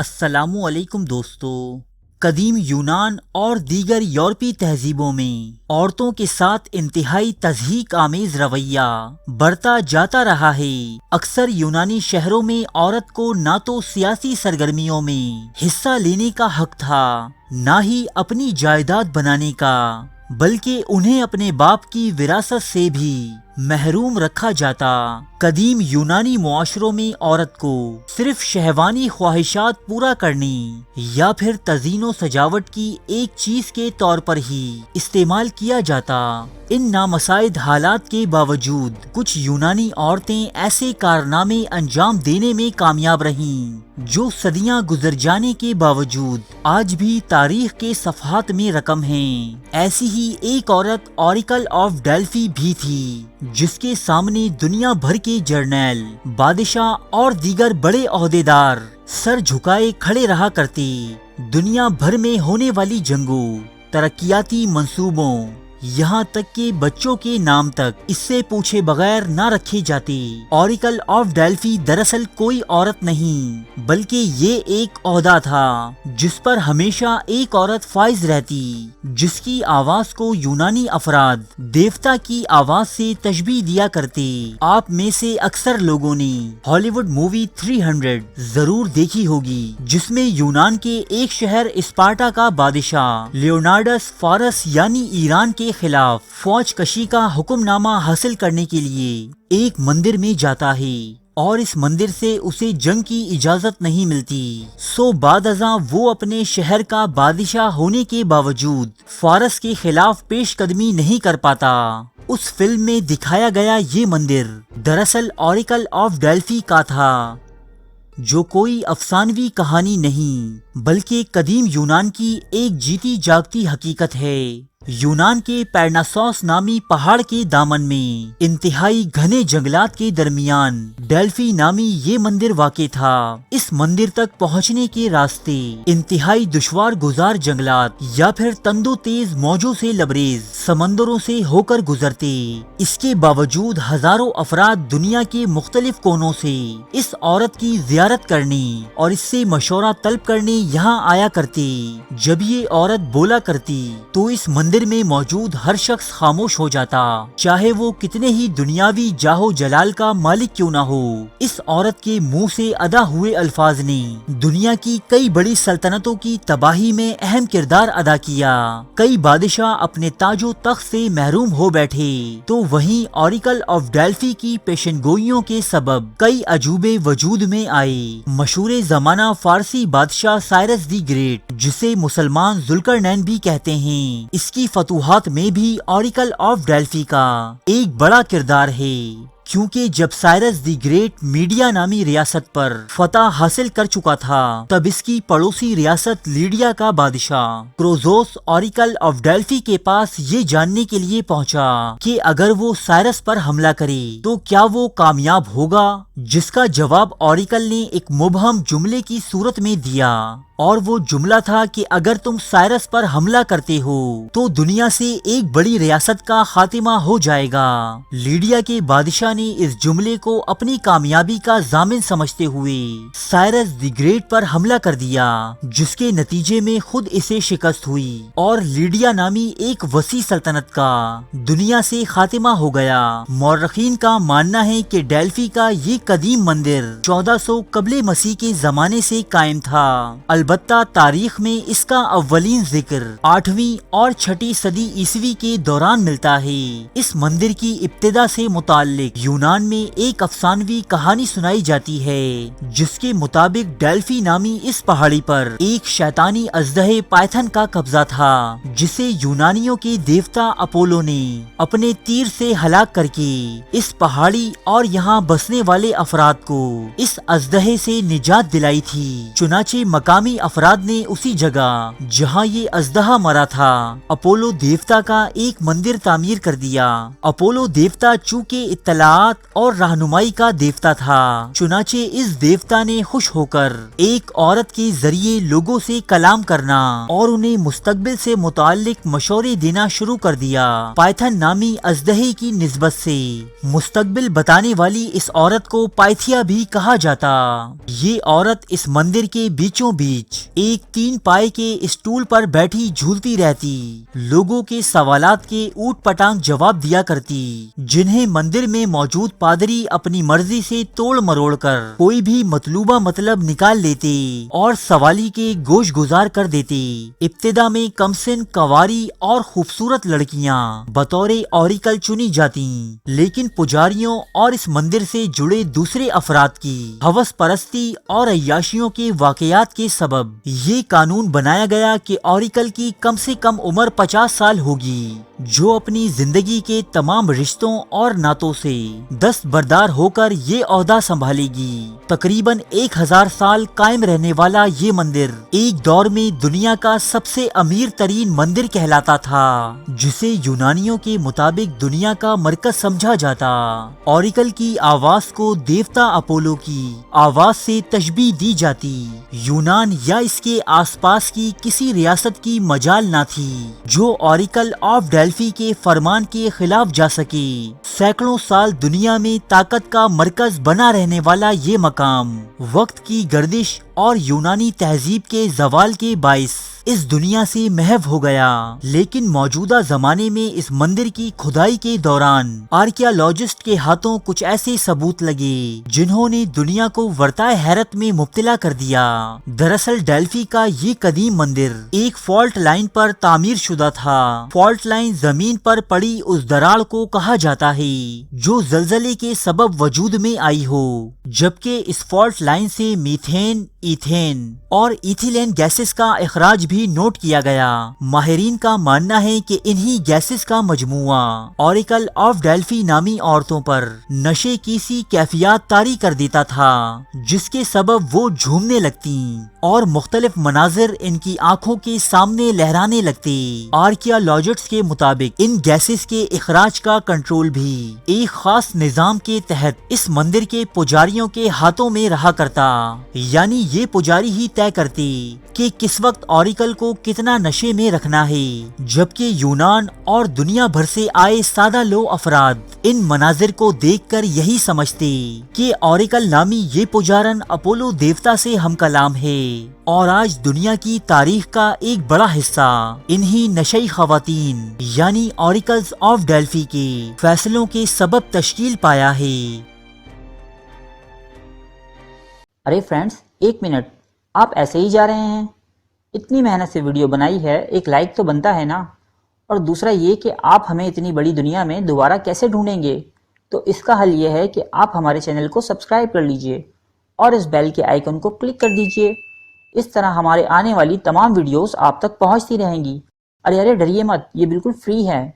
السلام علیکم دوستو۔ قدیم یونان اور دیگر یورپی تہذیبوں میں عورتوں کے ساتھ انتہائی تضحیک آمیز رویہ بڑھتا جاتا رہا ہے۔ اکثر یونانی شہروں میں عورت کو نہ تو سیاسی سرگرمیوں میں حصہ لینے کا حق تھا، نہ ہی اپنی جائیداد بنانے کا، بلکہ انہیں اپنے باپ کی وراثت سے بھی محروم رکھا جاتا۔ قدیم یونانی معاشروں میں عورت کو صرف شہوانی خواہشات پورا کرنے یا پھر تزئین و سجاوٹ کی ایک چیز کے طور پر ہی استعمال کیا جاتا۔ ان نامساعد حالات کے باوجود کچھ یونانی عورتیں ایسے کارنامے انجام دینے میں کامیاب رہیں جو صدیاں گزر جانے کے باوجود آج بھی تاریخ کے صفحات میں رقم ہیں۔ ایسی ہی ایک عورت اوریکل آف ڈیلفی بھی تھی، جس کے سامنے دنیا بھر کے جرنیل، بادشاہ اور دیگر بڑے عہدیدار سر جھکائے کھڑے رہا کرتے۔ دنیا بھر میں ہونے والی جنگوں، ترقیاتی منصوبوں، یہاں تک کہ بچوں کے نام تک اس سے پوچھے بغیر نہ رکھے جاتے۔ اوریکل آف ڈیلفی دراصل کوئی عورت نہیں، بلکہ یہ ایک عہدہ تھا جس پر ہمیشہ ایک عورت فائز رہتی، جس کی آواز کو یونانی افراد دیوتا کی آواز سے تشبیہ دیا کرتے۔ آپ میں سے اکثر لوگوں نے ہالی ووڈ مووی 300 ضرور دیکھی ہوگی، جس میں یونان کے ایک شہر اسپارٹا کا بادشاہ لیونارڈس فارس یعنی ایران کے خلاف فوج کشی کا حکم نامہ حاصل کرنے کے لیے ایک مندر میں جاتا ہے، اور اس مندر سے اسے جنگ کی اجازت نہیں ملتی۔ بعد ازاں وہ اپنے شہر کا بادشاہ ہونے کے باوجود فارس کے خلاف پیش قدمی نہیں کر پاتا۔ اس فلم میں دکھایا گیا یہ مندر دراصل اوریکل آف ڈیلفی کا تھا، جو کوئی افسانوی کہانی نہیں بلکہ قدیم یونان کی ایک جیتی جاگتی حقیقت ہے۔ یونان کے پیرناسوس نامی پہاڑ کے دامن میں انتہائی گھنے جنگلات کے درمیان ڈیلفی نامی یہ مندر واقع تھا۔ اس مندر تک پہنچنے کے راستے انتہائی دشوار گزار جنگلات یا پھر تندو تیز موجوں سے لبریز سمندروں سے ہو کر گزرتے۔ اس کے باوجود ہزاروں افراد دنیا کے مختلف کونوں سے اس عورت کی زیارت کرنے اور اس سے مشورہ طلب کرنے یہاں آیا کرتے۔ جب یہ عورت بولا کرتی تو اس مندر میں موجود ہر شخص خاموش ہو جاتا، چاہے وہ کتنے ہی دنیاوی جاہو جلال کا مالک کیوں نہ ہو۔ اس عورت کے منہ سے ادا ہوئے الفاظ نے دنیا کی کئی بڑی سلطنتوں کی تباہی میں اہم کردار ادا کیا۔ کئی بادشاہ اپنے تاج و تخت سے محروم ہو بیٹھے، تو وہیں اوریکل آف ڈیلفی کی پیشن گوئیوں کے سبب کئی عجوبے وجود میں آئے۔ مشہور زمانہ فارسی بادشاہ سائرس دی گریٹ، جسے مسلمان ذوالقرنین بھی کہتے ہیں، اس کی فتوحات میں بھی اوریکل آف ڈیلفی کا ایک بڑا کردار ہے، کیونکہ جب سائرس دی گریٹ میڈیا نامی ریاست پر فتح حاصل کر چکا تھا، تب اس کی پڑوسی ریاست لیڈیا کا بادشاہ کروزوس اوریکل آف ڈیلفی کے پاس یہ جاننے کے لیے پہنچا کہ اگر وہ سائرس پر حملہ کرے تو کیا وہ کامیاب ہوگا، جس کا جواب اوریکل نے ایک مبہم جملے کی صورت میں دیا، اور وہ جملہ تھا کہ اگر تم سائرس پر حملہ کرتے ہو تو دنیا سے ایک بڑی ریاست کا خاتمہ ہو جائے گا۔ لیڈیا کے بادشاہ نے اس جملے کو اپنی کامیابی کا ضامن سمجھتے ہوئے سائرس دی گریٹ پر حملہ کر دیا، جس کے نتیجے میں خود اسے شکست ہوئی اور لیڈیا نامی ایک وسیع سلطنت کا دنیا سے خاتمہ ہو گیا۔ مورخین کا ماننا ہے کہ ڈیلفی کا یہ قدیم مندر 1400 قبل مسیح کے زمانے سے قائم تھا، البتہ تاریخ میں اس کا اولین ذکر 8ویں اور 6 صدی عیسوی کے دوران ملتا ہے۔ اس مندر کی ابتدا سے متعلق یونان میں ایک افسانوی کہانی سنائی جاتی ہے، جس کے مطابق ڈیلفی نامی اس پہاڑی پر ایک شیطانی اژدہے پائتھن کا قبضہ تھا، جسے یونانیوں کے دیوتا اپولو نے اپنے تیر سے ہلاک کر کے اس پہاڑی اور یہاں بسنے والے افراد کو اس اژدہے سے نجات دلائی تھی۔ چنانچہ مقامی افراد نے اسی جگہ جہاں یہ اژدہا مرا تھا اپولو دیوتا کا ایک مندر تعمیر کر دیا۔ اپولو دیوتا چونکہ اطلاعات اور رہنمائی کا دیوتا تھا، چنانچہ اس دیوتا نے خوش ہو کر ایک عورت کے ذریعے لوگوں سے کلام کرنا اور انہیں مستقبل سے متعلق مشورے دینا شروع کر دیا۔ پائتھن نامی اژدہے کی نسبت سے مستقبل بتانے والی اس عورت کو کو پائتھیا بھی کہا جاتا۔ یہ عورت اس مندر کے بیچوں بیچ ایک 3 پائے کے اسٹول پر بیٹھی جھولتی رہتی، لوگوں کے سوالات کے اوٹ پٹانگ جواب دیا کرتی، جنہیں مندر میں موجود پادری اپنی مرضی سے توڑ مروڑ کر کوئی بھی مطلوبہ مطلب نکال لیتے اور سوالی کے گوش گزار کر دیتے۔ ابتدا میں کم سن کنواری اور خوبصورت لڑکیاں بطور اوریکل چنی جاتی، لیکن پجاریوں اور اس مندر سے جڑے دوسرے افراد کی ہوس پرستی اور عیاشیوں کے واقعات کے سبب یہ قانون بنایا گیا کہ اوریکل کی کم سے کم عمر 50 سال ہوگی، جو اپنی زندگی کے تمام رشتوں اور ناتوں سے دستبردار ہو کر یہ عہدہ سنبھالے گی۔ تقریباً 1000 سال قائم رہنے والا یہ مندر ایک دور میں دنیا کا سب سے امیر ترین مندر کہلاتا تھا، جسے یونانیوں کے مطابق دنیا کا مرکز سمجھا جاتا۔ اوریکل کی آواز کو دیوتا اپولو کی آواز سے تشبیہ دی جاتی۔ یونان یا اس کے آس پاس کی کسی ریاست کی مجال نہ تھی جو اوریکل آف ڈیلفی کے فرمان کے خلاف جا سکے۔ سینکڑوں سال دنیا میں طاقت کا مرکز بنا رہنے والا یہ مقام وقت کی گردش اور یونانی تہذیب کے زوال کے باعث اس دنیا سے محو ہو گیا، لیکن موجودہ زمانے میں اس مندر کی کھدائی کے دوران آرکیالوجسٹ کے ہاتھوں کچھ ایسے ثبوت لگے جنہوں نے دنیا کو ورطۂ حیرت میں مبتلا کر دیا۔ دراصل ڈیلفی کا یہ قدیم مندر ایک فالٹ لائن پر تعمیر شدہ تھا۔ فالٹ لائن زمین پر پڑی اس دراڑ کو کہا جاتا ہے جو زلزلے کے سبب وجود میں آئی ہو، جبکہ اس فالٹ لائن سے میتھین، ایتھین اور ایتھیلین گیسز کا اخراج بھی نوٹ کیا گیا۔ ماہرین کا ماننا ہے کہ انہی گیسز کا مجموعہ اوریکل آف ڈیلفی نامی عورتوں پر نشے کی سی کیفیات طاری کر دیتا تھا، جس کے سبب وہ جھومنے لگتی اور مختلف مناظر ان کی آنکھوں کے سامنے لہرانے لگتے۔ آرکیالوجسٹس کے مطابق ان گیسز کے اخراج کا کنٹرول بھی ایک خاص نظام کے تحت اس مندر کے پجاریوں کے ہاتھوں میں رہا کرتا، یعنی یہ پجاری ہی طے کرتے کہ کس وقت اوریکل کو کتنا نشے میں رکھنا ہے، جبکہ یونان اور دنیا بھر سے آئے سادہ لو افراد ان مناظر کو دیکھ کر یہی سمجھتے کہ اوریکل نامی یہ پجارن اپولو دیوتا سے ہم کلام ہے، اور آج دنیا کی تاریخ کا ایک بڑا حصہ انہی نشئی خواتین یعنی اوریکلز آف ڈیلفی کے فیصلوں کے سبب تشکیل پایا ہے۔ ارے فرینڈز، 1 منٹ، آپ ایسے ہی جا رہے ہیں؟ اتنی محنت سے ویڈیو بنائی ہے، ایک لائک تو بنتا ہے نا؟ اور دوسرا یہ کہ آپ ہمیں اتنی بڑی دنیا میں دوبارہ کیسے ڈھونڈیں گے؟ تو اس کا حل یہ ہے کہ آپ ہمارے چینل کو سبسکرائب کر لیجئے اور اس بیل کے آئیکن کو کلک کر دیجئے۔ اس طرح ہمارے آنے والی تمام ویڈیوز آپ تک پہنچتی رہیں گی۔ ارے ڈریے مت، یہ بالکل فری ہے۔